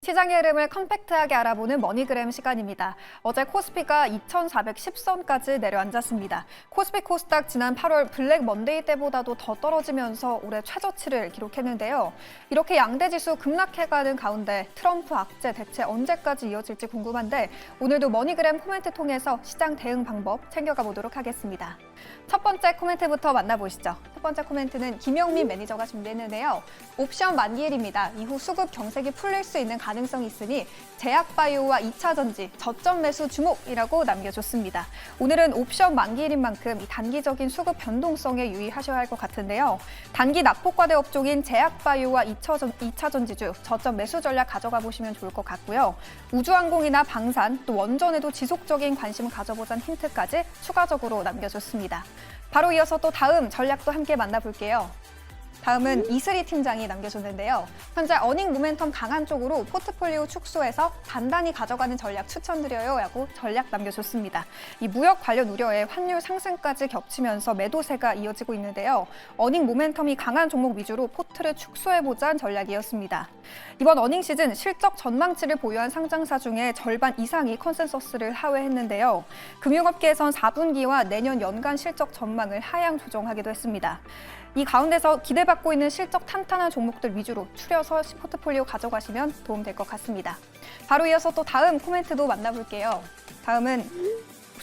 시장의 흐름을 컴팩트하게 알아보는 머니그램 시간입니다. 어제 코스피가 2,410선까지 내려앉았습니다. 코스피 코스닥 지난 8월 블랙 먼데이 때보다도 더 떨어지면서 올해 최저치를 기록했는데요. 이렇게 양대 지수 급락해가는 가운데 트럼프 악재 대체 언제까지 이어질지 궁금한데 오늘도 머니그램 코멘트 통해서 시장 대응 방법 챙겨가 보도록 하겠습니다. 첫 번째 코멘트부터 만나보시죠. 첫 번째 코멘트는 김영민 매니저가 준비했는데요. 옵션 만기일입니다. 이후 수급 경색이 풀릴 수 있는 가능성이 있으니 제약바이오와 2차전지 저점 매수 주목이라고 남겨줬습니다. 오늘은 옵션 만기일인 만큼 이 단기적인 수급 변동성에 유의하셔야 할 것 같은데요. 단기 낙폭과대 업종인 제약바이오와 2차전지주 저점 매수 전략 가져가 보시면 좋을 것 같고요. 우주항공이나 방산 또 원전에도 지속적인 관심을 가져보자는 힌트까지 추가적으로 남겨줬습니다. 바로 이어서 또 다음 전략도 함께 만나볼게요. 다음은 이슬희 팀장이 남겨줬는데요. 현재 어닝 모멘텀 강한 쪽으로 포트폴리오 축소해서 단단히 가져가는 전략 추천드려요 라고 전략 남겨줬습니다. 이 무역 관련 우려에 환율 상승까지 겹치면서 매도세가 이어지고 있는데요. 어닝 모멘텀이 강한 종목 위주로 포트를 축소해보자는 전략이었습니다. 이번 어닝 시즌 실적 전망치를 보유한 상장사 중에 절반 이상이 컨센서스를 하회했는데요. 금융업계에선 4분기와 내년 연간 실적 전망을 하향 조정하기도 했습니다. 이 가운데서 기대받고 있는 실적 탄탄한 종목들 위주로 추려서 포트폴리오 가져가시면 도움될 것 같습니다. 바로 이어서 또 다음 코멘트도 만나볼게요. 다음은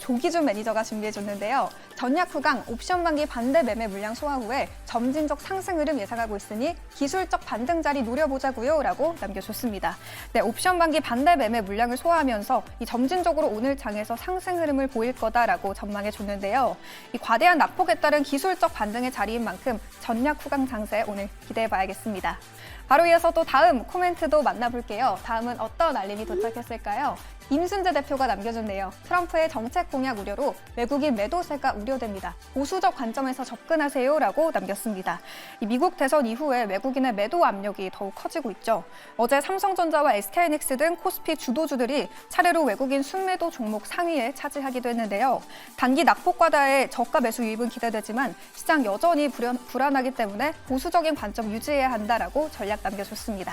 조기준 매니저가 준비해줬는데요. 전약 후강 옵션 만기 반대 매매 물량 소화 후에 점진적 상승 흐름 예상하고 있으니 기술적 반등 자리 노려보자고요 라고 남겨줬습니다. 네, 옵션 만기 반대 매매 물량을 소화하면서 이 점진적으로 오늘 장에서 상승 흐름을 보일 거다라고 전망해줬는데요. 이 과대한 낙폭에 따른 기술적 반등의 자리인 만큼 전약 후강 장세 오늘 기대해봐야겠습니다. 바로 이어서 또 다음 코멘트도 만나볼게요. 다음은 어떤 알림이 도착했을까요? 임순재 대표가 남겨줬네요. 트럼프의 정책 공약 우려로 외국인 매도세가 우려됩니다. 보수적 관점에서 접근하세요라고 남겼습니다. 이 미국 대선 이후에 외국인의 매도 압력이 더욱 커지고 있죠. 어제 삼성전자와 SK하이닉스 등 코스피 주도주들이 차례로 외국인 순매도 종목 상위에 차지하기도 했는데요. 단기 낙폭 과다의 저가 매수 유입은 기대되지만 시장 여전히 불안하기 때문에 보수적인 관점 유지해야 한다라고 전략 남겨줬습니다.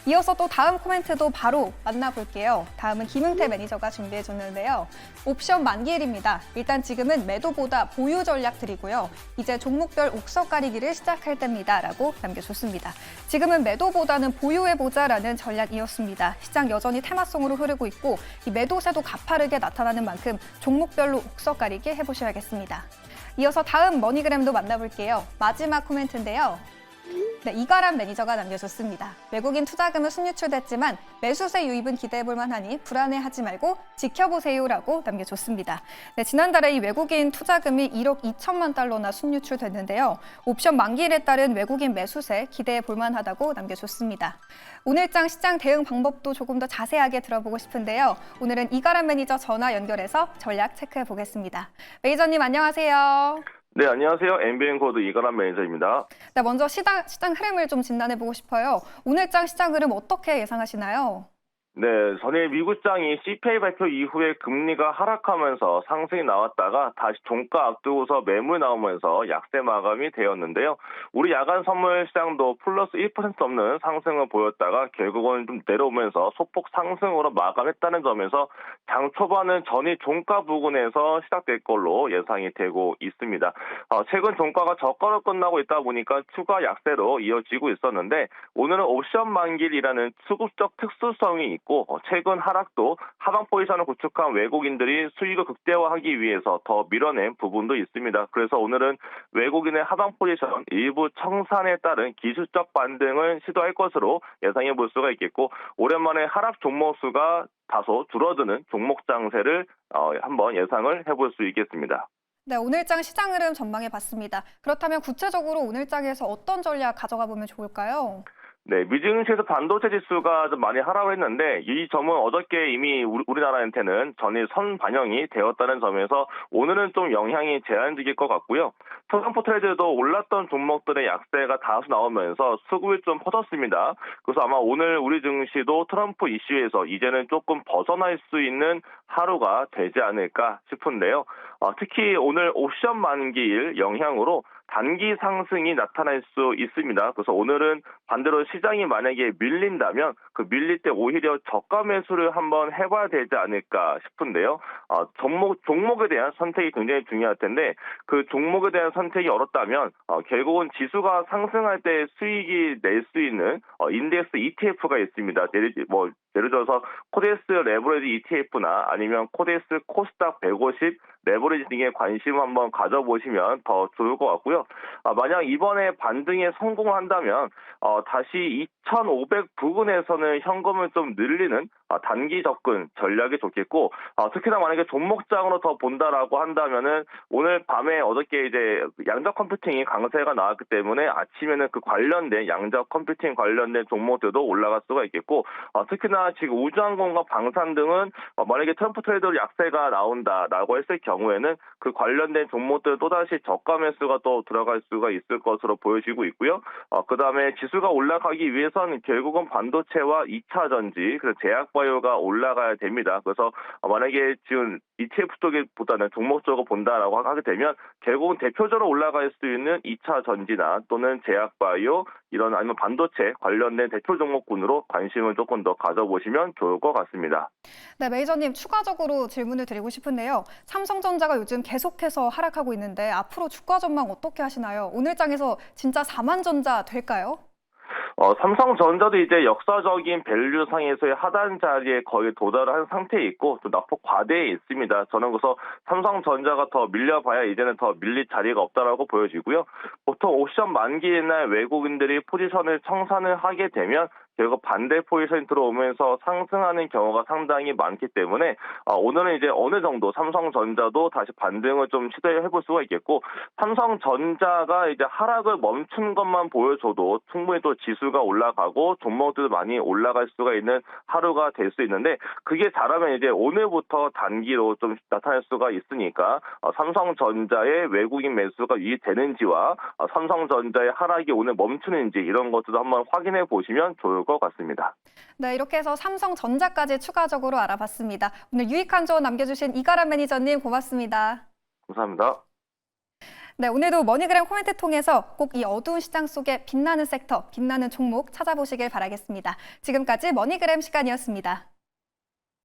이어서 또 다음 코멘트도 바로 만나볼게요. 다음은 김은태 매니저가 준비해줬는데요. 옵션 만기일입니다. 일단 지금은 매도보다 보유 전략 드리고요. 이제 종목별 옥석 가리기를 시작할 때입니다. 라고 남겨줬습니다. 지금은 매도보다는 보유해보자라는 전략이었습니다. 시장 여전히 테마성으로 흐르고 있고 이 매도세도 가파르게 나타나는 만큼 종목별로 옥석 가리기 해보셔야겠습니다. 이어서 다음 머니그램도 만나볼게요. 마지막 코멘트인데요. 네, 이가람 매니저가 남겨줬습니다. 외국인 투자금은 순유출됐지만 매수세 유입은 기대해볼 만하니 불안해하지 말고 지켜보세요라고 남겨줬습니다. 네, 지난달에 이 외국인 투자금이 1억 2천만 달러나 순유출됐는데요. 옵션 만기일에 따른 외국인 매수세 기대해볼 만하다고 남겨줬습니다. 오늘장 시장 대응 방법도 조금 더 자세하게 들어보고 싶은데요. 오늘은 이가람 매니저 전화 연결해서 전략 체크해 보겠습니다. 매니저님 안녕하세요. 네, 안녕하세요. MBN 코드 이가람 매니저입니다. 네, 먼저 시장 흐름을 좀 진단해보고 싶어요. 오늘장 시장 흐름 어떻게 예상하시나요? 네, 전일 미국장이 CPI 발표 이후에 금리가 하락하면서 상승이 나왔다가 다시 종가 앞두고서 매물 나오면서 약세 마감이 되었는데요. 우리 야간 선물 시장도 플러스 1% 넘는 상승을 보였다가 결국은 좀 내려오면서 소폭 상승으로 마감했다는 점에서 장 초반은 전일 종가 부근에서 시작될 걸로 예상이 되고 있습니다. 최근 종가가 저가로 끝나고 있다 보니까 추가 약세로 이어지고 있었는데 오늘은 옵션 만기일이라는 수급적 특수성이 있고 최근 하락도 하방 포지션을 구축한 외국인들이 수익을 극대화하기 위해서 더 밀어낸 부분도 있습니다. 그래서 오늘은 외국인의 하방 포지션 일부 청산에 따른 기술적 반등을 시도할 것으로 예상해 볼 수가 있겠고 오랜만에 하락 종목 수가 다소 줄어드는 종목 장세를 한번 예상을 해볼 수 있겠습니다. 네, 오늘장 시장 흐름 전망해 봤습니다. 그렇다면 구체적으로 오늘장에서 어떤 전략 가져가 보면 좋을까요? 네, 미증시에서 반도체 지수가 좀 많이 하락을 했는데 이 점은 어저께 이미 우리나라한테는 전일 선 반영이 되었다는 점에서 오늘은 좀 영향이 제한적일 것 같고요. 트럼프 트레이드도 올랐던 종목들의 약세가 다수 나오면서 수급이 좀 퍼졌습니다. 그래서 아마 오늘 우리 증시도 트럼프 이슈에서 이제는 조금 벗어날 수 있는 하루가 되지 않을까 싶은데요. 특히 오늘 옵션 만기일 영향으로 단기 상승이 나타날 수 있습니다. 그래서 오늘은 반대로 시장이 만약에 밀린다면 그 밀릴 때 오히려 저가 매수를 한번 해봐야 되지 않을까 싶은데요. 종목에 대한 선택이 굉장히 중요할 텐데 그 종목에 대한 선택이 어렵다면 결국은 지수가 상승할 때 수익이 낼 수 있는 인덱스 ETF가 있습니다. 예를 들어서 코데스 레버리지 ETF나 아니면 코데스 코스닥 150 레버리지 등에 관심 한번 가져보시면 더 좋을 것 같고요. 만약 이번에 반등에 성공을 한다면 다시 2,500 부근에서는 현금을 좀 늘리는 단기 접근 전략이 좋겠고, 특히나 만약에 종목장으로 더 본다라고 한다면은 오늘 밤에 어저께 이제 양자 컴퓨팅이 강세가 나왔기 때문에 아침에는 그 관련된 양자 컴퓨팅 관련된 종목들도 올라갈 수가 있겠고, 특히나 지금 우주항공과 방산 등은 만약에 트럼프 트레이더 약세가 나온다라고 했을 경우에는 그 관련된 종목들 또다시 저가 매수가 또 들어갈 수가 있을 것으로 보여지고 있고요. 그다음에 지수가 올라가기 위해서는 결국은 반도체와 2차 전지, 그래서 제약바이오가 올라가야 됩니다. 그래서 만약에 지금 ETF 쪽보다는 종목 쪽으로 본다라고 하게 되면 결국은 대표적으로 올라갈 수 있는 2차 전지나 또는 제약바이오 이런 아니면 반도체 관련된 대표 종목군으로 관심을 조금 더 가져보시면 좋을 것 같습니다. 네, 메이저님 추가적으로 질문을 드리고 싶은데요. 삼성전자가 요즘 계속해서 하락하고 있는데 앞으로 주가 전망 어떻게 하시나요? 오늘 장에서 진짜 4만전자 될까요? 삼성전자도 이제 역사적인 밸류상에서의 하단 자리에 거의 도달한 상태에 있고 또 낙폭 과대에 있습니다. 저는 그래서 삼성전자가 더 밀려봐야 이제는 더 밀릴 자리가 없다라고 보여지고요. 보통 옵션 만기의 날 외국인들이 포지션을 청산을 하게 되면 결국 반대 포지션이 들어오면서 상승하는 경우가 상당히 많기 때문에 오늘은 이제 어느 정도 삼성전자도 다시 반등을 좀 시도해볼 수가 있겠고, 삼성전자가 이제 하락을 멈춘 것만 보여줘도 충분히 또 지수가 올라가고 종목들도 많이 올라갈 수가 있는 하루가 될 수 있는데, 그게 잘하면 이제 오늘부터 단기로 좀 나타날 수가 있으니까 삼성전자의 외국인 매수가 유입되는지와 삼성전자의 하락이 오늘 멈추는지 이런 것들도 한번 확인해 보시면 좋을 것 같습니다. 네, 이렇게 해서 삼성전자까지 추가적으로 알아봤습니다. 오늘 유익한 조언 남겨주신 이가람 매니저님 고맙습니다. 감사합니다. 네, 오늘도 머니그램 코멘트 통해서 꼭 이 어두운 시장 속에 빛나는 섹터, 빛나는 종목 찾아보시길 바라겠습니다. 지금까지 머니그램 시간이었습니다.